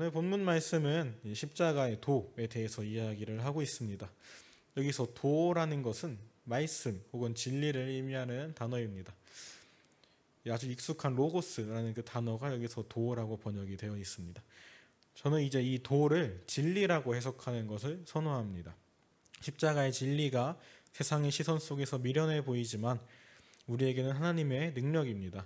오늘 본문 말씀은 이 십자가의 도에 대해서 이야기를 하고 있습니다. 여기서 도라는 것은 말씀 혹은 진리를 의미하는 단어입니다. 아주 익숙한 로고스라는 그 단어가 여기서 도라고 번역이 되어 있습니다. 저는 이제 이 도를 진리라고 해석하는 것을 선호합니다. 십자가의 진리가 세상의 시선 속에서 미련해 보이지만 우리에게는 하나님의 능력입니다.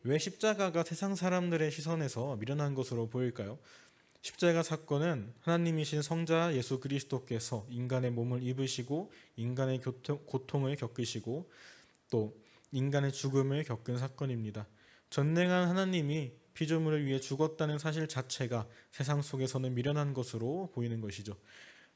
왜 십자가가 세상 사람들의 시선에서 미련한 것으로 보일까요? 십자가 사건은 하나님이신 성자 예수 그리스도께서 인간의 몸을 입으시고 인간의 고통을 겪으시고 또 인간의 죽음을 겪은 사건입니다. 전능한 하나님이 피조물을 위해 죽었다는 사실 자체가 세상 속에서는 미련한 것으로 보이는 것이죠.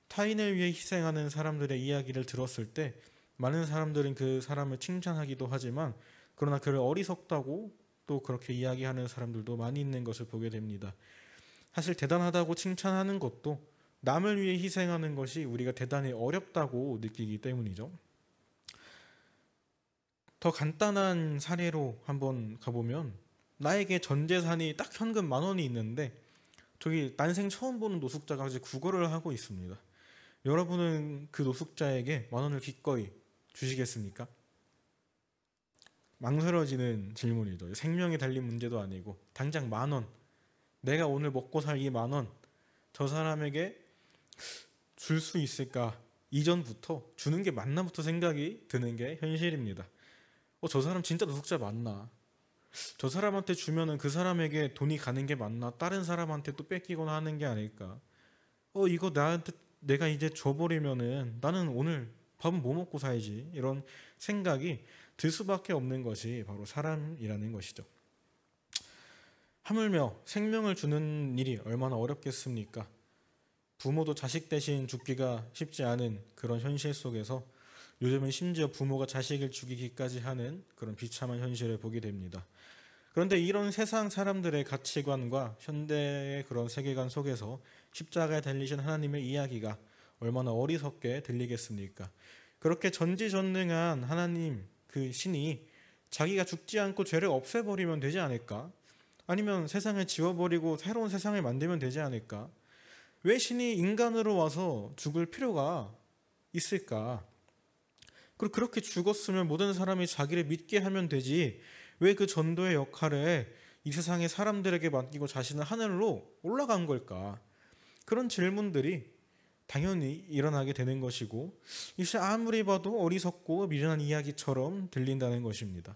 타인을 위해 희생하는 사람들의 이야기를 들었을 때 많은 사람들은 그 사람을 칭찬하기도 하지만 그러나 그를 어리석다고 또 그렇게 이야기하는 사람들도 많이 있는 것을 보게 됩니다. 사실 대단하다고 칭찬하는 것도 남을 위해 희생하는 것이 우리가 대단히 어렵다고 느끼기 때문이죠. 더 간단한 사례로 한번 가보면 나에게 전 재산이 딱 현금 10,000원이 있는데 저기 난생 처음 보는 노숙자가 이제 구걸을 하고 있습니다. 여러분은 그 노숙자에게 10,000원을 기꺼이 주시겠습니까? 망설여지는 질문이죠. 생명이 달린 문제도 아니고 당장 10,000원, 내가 오늘 먹고 살 이 10,000원 저 사람에게 줄 수 있을까? 이전부터 주는 게 맞나부터 생각이 드는 게 현실입니다. 저 사람 진짜 노숙자 맞나? 저 사람한테 주면은 그 사람에게 돈이 가는 게 맞나? 다른 사람한테 또 뺏기거나 하는 게 아닐까? 이거 나한테 내가 이제 줘버리면은 나는 오늘 밥은 뭐 먹고 살지? 이런 생각이 들 수밖에 없는 것이 바로 사람이라는 것이죠. 하물며 생명을 주는 일이 얼마나 어렵겠습니까? 부모도 자식 대신 죽기가 쉽지 않은 그런 현실 속에서 요즘은 심지어 부모가 자식을 죽이기까지 하는 그런 비참한 현실을 보게 됩니다. 그런데 이런 세상 사람들의 가치관과 현대의 그런 세계관 속에서 십자가에 달리신 하나님의 이야기가 얼마나 어리석게 들리겠습니까? 그렇게 전지전능한 하나님 그 신이 자기가 죽지 않고 죄를 없애버리면 되지 않을까? 아니면 세상을 지워버리고 새로운 세상을 만들면 되지 않을까? 왜 신이 인간으로 와서 죽을 필요가 있을까? 그리고 그렇게 죽었으면 모든 사람이 자기를 믿게 하면 되지 왜 그 전도의 역할을 이 세상의 사람들에게 맡기고 자신은 하늘로 올라간 걸까? 그런 질문들이 당연히 일어나게 되는 것이고 이것이 아무리 봐도 어리석고 미련한 이야기처럼 들린다는 것입니다.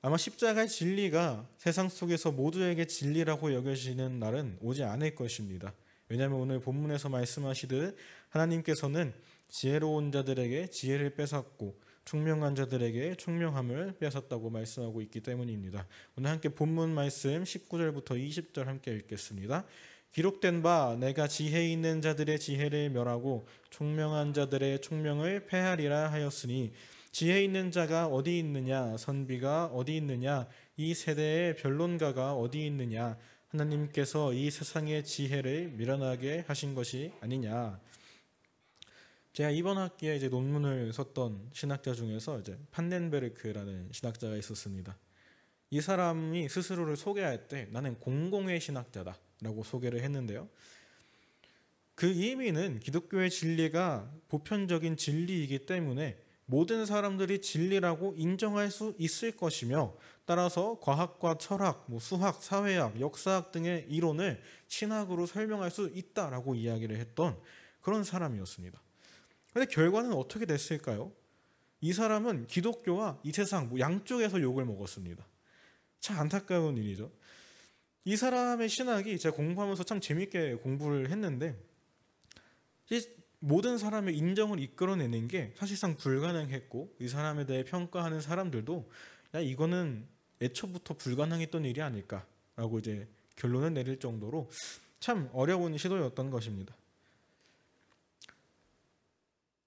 아마 십자가의 진리가 세상 속에서 모두에게 진리라고 여겨지는 날은 오지 않을 것입니다. 왜냐하면 오늘 본문에서 말씀하시듯 하나님께서는 지혜로운 자들에게 지혜를 뺏었고 총명한 자들에게 총명함을 뺏었다고 말씀하고 있기 때문입니다. 오늘 함께 본문 말씀 19절부터 20절 함께 읽겠습니다. 기록된 바 내가 지혜 있는 자들의 지혜를 멸하고 총명한 자들의 총명을 패하리라 하였으니 지혜 있는 자가 어디 있느냐? 선비가 어디 있느냐? 이 세대의 변론가가 어디 있느냐? 하나님께서 이 세상의 지혜를 미련하게 하신 것이 아니냐? 제가 이번 학기에 이제 논문을 썼던 신학자 중에서 이제 판넨베르크라는 신학자가 있었습니다. 이 사람이 스스로를 소개할 때 나는 공공의 신학자다라고 소개를 했는데요. 그 의미는 기독교의 진리가 보편적인 진리이기 때문에 모든 사람들이 진리라고 인정할 수 있을 것이며 따라서 과학과 철학, 수학, 사회학, 역사학 등의 이론을 신학으로 설명할 수 있다라고 이야기를 했던 그런 사람이었습니다. 그런데 결과는 어떻게 됐을까요? 이 사람은 기독교와 이 세상 양쪽에서 욕을 먹었습니다. 참 안타까운 일이죠. 이 사람의 신학이 제가 공부하면서 참 재밌게 공부를 했는데 모든 사람의 인정을 이끌어내는 게 사실상 불가능했고 이 사람에 대해 평가하는 사람들도 야 이거는 애초부터 불가능했던 일이 아닐까라고 이제 결론을 내릴 정도로 참 어려운 시도였던 것입니다.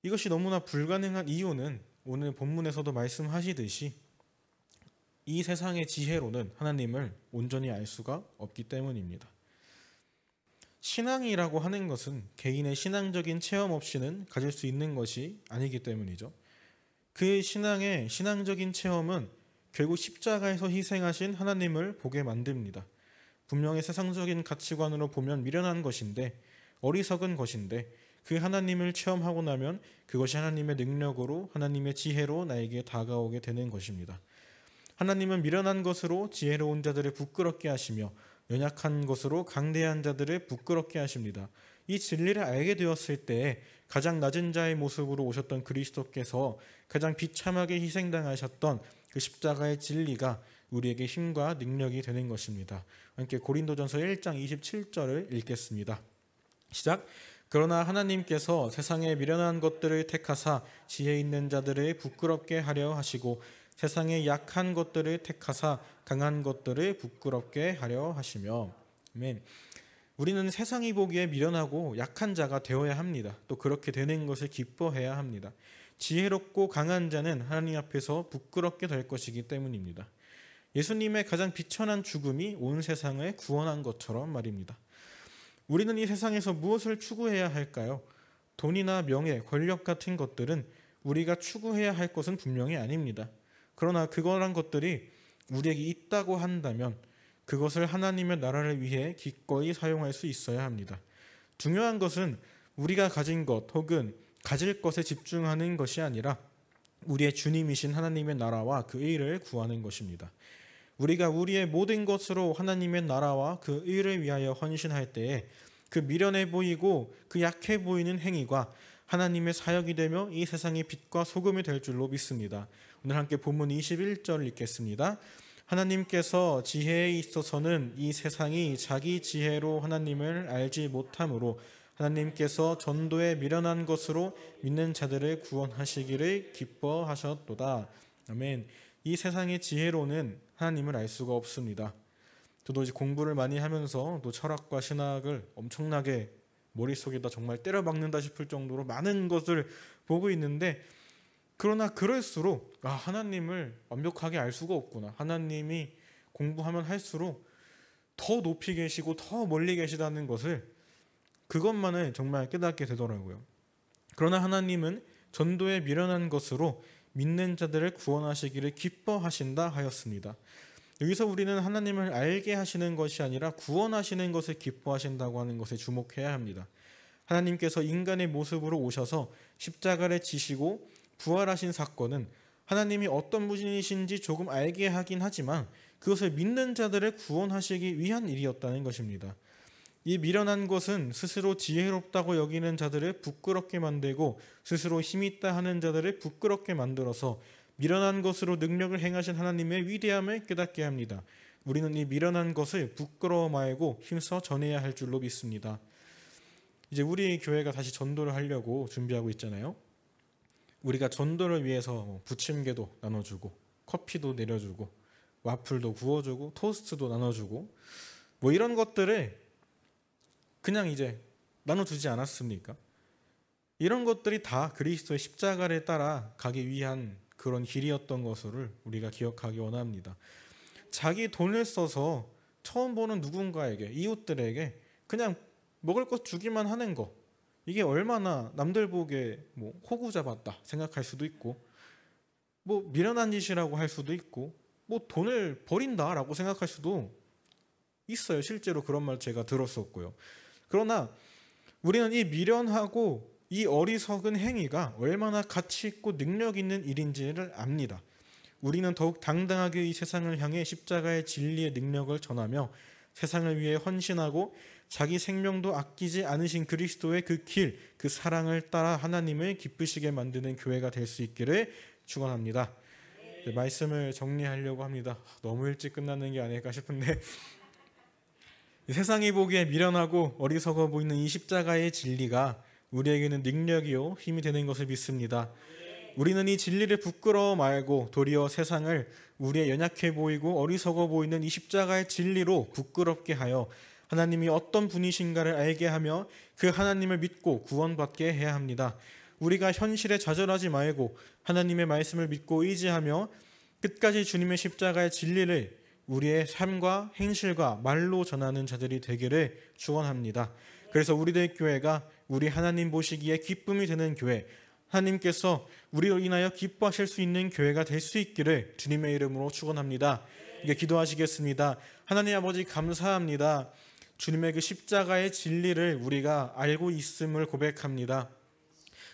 이것이 너무나 불가능한 이유는 오늘 본문에서도 말씀하시듯이 이 세상의 지혜로는 하나님을 온전히 알 수가 없기 때문입니다. 신앙이라고 하는 것은 개인의 신앙적인 체험 없이는 가질 수 있는 것이 아니기 때문이죠. 그 신앙의 신앙적인 체험은 결국 십자가에서 희생하신 하나님을 보게 만듭니다. 분명히 세상적인 가치관으로 보면 미련한 것인데, 어리석은 것인데, 그 하나님을 체험하고 나면 그것이 하나님의 능력으로, 하나님의 지혜로 나에게 다가오게 되는 것입니다. 하나님은 미련한 것으로 지혜로운 자들을 부끄럽게 하시며 연약한 것으로 강대한 자들을 부끄럽게 하십니다. 이 진리를 알게 되었을 때 가장 낮은 자의 모습으로 오셨던 그리스도께서 가장 비참하게 희생당하셨던 그 십자가의 진리가 우리에게 힘과 능력이 되는 것입니다. 함께 고린도전서 1장 27절을 읽겠습니다. 시작. 그러나 하나님께서 세상에 미련한 것들을 택하사 지혜 있는 자들을 부끄럽게 하려 하시고 세상에 약한 것들을 택하사 강한 것들을 부끄럽게 하려 하시며. 아멘. 우리는 세상이 보기에 미련하고 약한 자가 되어야 합니다. 또 그렇게 되는 것을 기뻐해야 합니다. 지혜롭고 강한 자는 하나님 앞에서 부끄럽게 될 것이기 때문입니다. 예수님의 가장 비천한 죽음이 온 세상을 구원한 것처럼 말입니다. 우리는 이 세상에서 무엇을 추구해야 할까요? 돈이나 명예, 권력 같은 것들은 우리가 추구해야 할 것은 분명히 아닙니다. 그러나 그거란 것들이 우리에게 있다고 한다면 그것을 하나님의 나라를 위해 기꺼이 사용할 수 있어야 합니다. 중요한 것은 우리가 가진 것 혹은 가질 것에 집중하는 것이 아니라 우리의 주님이신 하나님의 나라와 그 의를 구하는 것입니다. 우리가 우리의 모든 것으로 하나님의 나라와 그 의를 위하여 헌신할 때에 그 미련해 보이고 그 약해 보이는 행위가 하나님의 사역이 되며 이 세상의 빛과 소금이 될 줄로 믿습니다. 오늘 함께 본문 21절 읽겠습니다. 하나님께서 지혜에 있어서는 이 세상이 자기 지혜로 하나님을 알지 못하므로 하나님께서 전도에 미련한 것으로 믿는 자들을 구원하시기를 기뻐하셨도다. 아멘. 이 세상의 지혜로는 하나님을 알 수가 없습니다. 저도 이제 공부를 많이 하면서 또 철학과 신학을 엄청나게 머릿속에다 정말 때려 박는다 싶을 정도로 많은 것을 보고 있는데, 그러나 그럴수록 하나님을 완벽하게 알 수가 없구나. 하나님이 공부하면 할수록 더 높이 계시고 더 멀리 계시다는 것을, 그것만을 정말 깨닫게 되더라고요. 그러나 하나님은 전도에 미련한 것으로 믿는 자들을 구원하시기를 기뻐하신다 하였습니다. 여기서 우리는 하나님을 알게 하시는 것이 아니라 구원하시는 것을 기뻐하신다고 하는 것에 주목해야 합니다. 하나님께서 인간의 모습으로 오셔서 십자가를 지시고 부활하신 사건은 하나님이 어떤 분이신지 조금 알게 하긴 하지만 그것을 믿는 자들을 구원하시기 위한 일이었다는 것입니다. 이 미련한 것은 스스로 지혜롭다고 여기는 자들을 부끄럽게 만들고 스스로 힘이 있다 하는 자들을 부끄럽게 만들어서 미련한 것으로 능력을 행하신 하나님의 위대함을 깨닫게 합니다. 우리는 이 미련한 것을 부끄러워 말고 힘써 전해야 할 줄로 믿습니다. 이제 우리 교회가 다시 전도를 하려고 준비하고 있잖아요. 우리가 전도를 위해서 부침개도 나눠주고 커피도 내려주고 와플도 구워주고 토스트도 나눠주고 이런 것들을 그냥 이제 나눠주지 않았습니까? 이런 것들이 다 그리스도의 십자가를 따라 가기 위한 그런 길이었던 것을 우리가 기억하기 원합니다. 자기 돈을 써서 처음 보는 누군가에게, 이웃들에게 그냥 먹을 것 주기만 하는 거, 이게 얼마나 남들 보기에 호구 잡았다 생각할 수도 있고 미련한 짓이라고 할 수도 있고 돈을 버린다라고 생각할 수도 있어요. 실제로 그런 말 제가 들었었고요. 그러나 우리는 이 미련하고 이 어리석은 행위가 얼마나 가치 있고 능력 있는 일인지를 압니다. 우리는 더욱 당당하게 이 세상을 향해 십자가의 진리의 능력을 전하며 세상을 위해 헌신하고 자기 생명도 아끼지 않으신 그리스도의 그 길, 그 사랑을 따라 하나님을 기쁘시게 만드는 교회가 될 수 있기를 축원합니다. 네, 말씀을 정리하려고 합니다. 너무 일찍 끝나는 게 아닐까 싶은데 세상이 보기에 미련하고 어리석어 보이는 이 십자가의 진리가 우리에게는 능력이요 힘이 되는 것을 믿습니다. 우리는 이 진리를 부끄러워 말고 도리어 세상을 우리의 연약해 보이고 어리석어 보이는 이 십자가의 진리로 부끄럽게 하여 하나님이 어떤 분이신가를 알게 하며 그 하나님을 믿고 구원받게 해야 합니다. 우리가 현실에 좌절하지 말고 하나님의 말씀을 믿고 의지하며 끝까지 주님의 십자가의 진리를 우리의 삶과 행실과 말로 전하는 자들이 되기를 축원합니다. 그래서 우리들 교회가 우리 하나님 보시기에 기쁨이 되는 교회, 하나님께서 우리로 인하여 기뻐하실 수 있는 교회가 될 수 있기를 주님의 이름으로 축원합니다. 이게 기도하시겠습니다. 하나님 아버지 감사합니다. 주님의 그 십자가의 진리를 우리가 알고 있음을 고백합니다.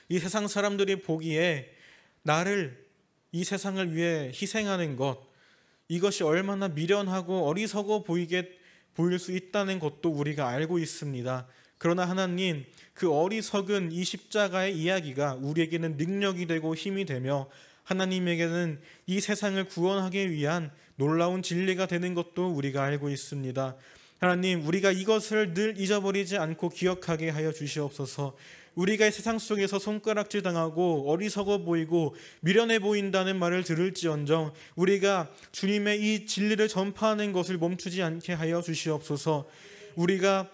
이 세상 사람들이 보기에 나를 이 세상을 위해 희생하는 것, 이것이 얼마나 미련하고 어리석어 보일 수 있다는 것도 우리가 알고 있습니다. 그러나 하나님, 그 어리석은 이 십자가의 이야기가 우리에게는 능력이 되고 힘이 되며 하나님에게는 이 세상을 구원하기 위한 놀라운 진리가 되는 것도 우리가 알고 있습니다. 하나님, 우리가 이것을 늘 잊어버리지 않고 기억하게 하여 주시옵소서. 우리가 이 세상 속에서 손가락질 당하고 어리석어 보이고 미련해 보인다는 말을 들을지언정 우리가 주님의 이 진리를 전파하는 것을 멈추지 않게 하여 주시옵소서. 우리가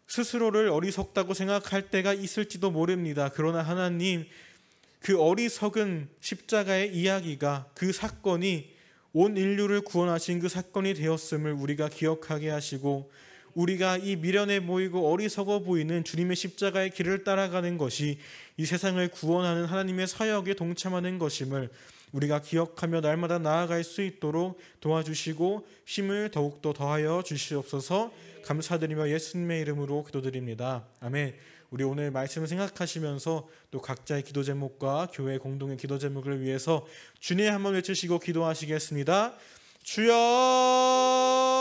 스스로를 어리석다고 생각할 때가 있을지도 모릅니다. 그러나 하나님, 그 어리석은 십자가의 이야기가, 그 사건이 온 인류를 구원하신 그 사건이 되었음을 우리가 기억하게 하시고, 우리가 이 미련해 보이고 어리석어 보이는 주님의 십자가의 길을 따라가는 것이 이 세상을 구원하는 하나님의 사역에 동참하는 것임을 우리가 기억하며 날마다 나아갈 수 있도록 도와주시고 힘을 더욱더 더하여 주시옵소서. 감사드리며 예수님의 이름으로 기도드립니다. 아멘. 우리 오늘 말씀을 생각하시면서 또 각자의 기도 제목과 교회 공동의 기도 제목을 위해서 주님 한번 외치시고 기도하시겠습니다. 주여